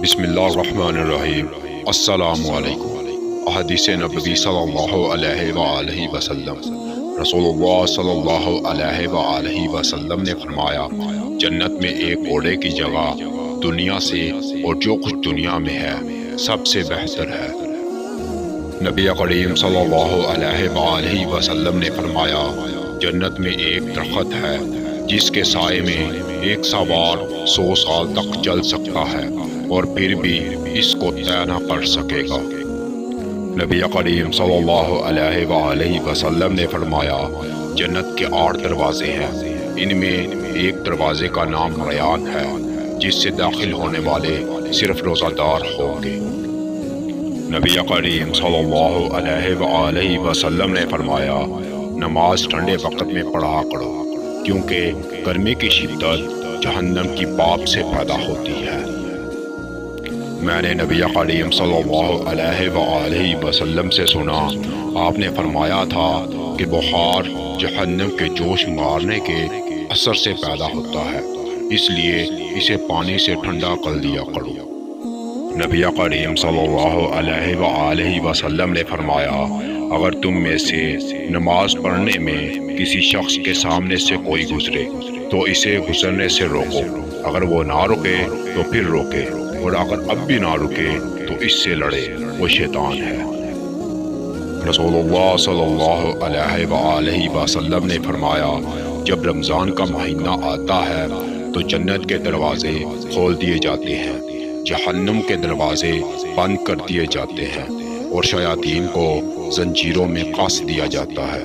بسم اللہ الرحمن الرحیم۔ السلام علیکم۔ احادیث نبوی صلی اللہ علیہ وآلہ وسلم۔ رسول اللہ صلی اللہ علیہ وآلہ وسلم نے فرمایا، جنت میں ایک گھوڑے کی جگہ دنیا سے اور جو کچھ دنیا میں ہے سب سے بہتر ہے۔ نبی کریم صلی اللہ علیہ وآلہ وسلم نے فرمایا، جنت میں ایک درخت ہے جس کے سائے میں ایک سوار 100 سال تک چل سکتا ہے اور پھر بھی اس کو طے نہ کر سکے گا۔ نبی کریم صلی اللہ علیہ وآلہ وسلم نے فرمایا، جنت کے 8 دروازے ہیں، ان میں ایک دروازے کا نام ریان ہے جس سے داخل ہونے والے صرف روزہ دار ہوں گے۔ نبی کریم صلی اللہ علیہ وآلہ وسلم نے فرمایا، نماز ٹھنڈے وقت میں پڑھا کرو کیونکہ گرمی کی شدت جہنم کی بھاپ سے پیدا ہوتی ہے۔ میں نے نبی کریم صلی اللہ علیہ وآلہ وسلم سے سنا، آپ نے فرمایا تھا کہ بخار جہنم کے جوش مارنے کے اثر سے پیدا ہوتا ہے، اس لیے اسے پانی سے ٹھنڈا کر دیا کرو۔ نبی کریم صلی اللہ علیہ وآلہ وسلم نے فرمایا، اگر تم میں سے نماز پڑھنے میں کسی شخص کے سامنے سے کوئی گزرے تو اسے گزرنے سے روکو، اگر وہ نہ رکے تو پھر روکے، اور اگر اب بھی نہ رکے تو اس سے لڑے، وہ شیطان ہے۔ رسول اللہ صلی اللہ علیہ وآلہ وسلم نے فرمایا، جب رمضان کا مہینہ آتا ہے تو جنت کے دروازے کھول دیے جاتے ہیں، جہنم کے دروازے بند کر دیے جاتے ہیں اور شیاطین کو زنجیروں میں کس دیا جاتا ہے۔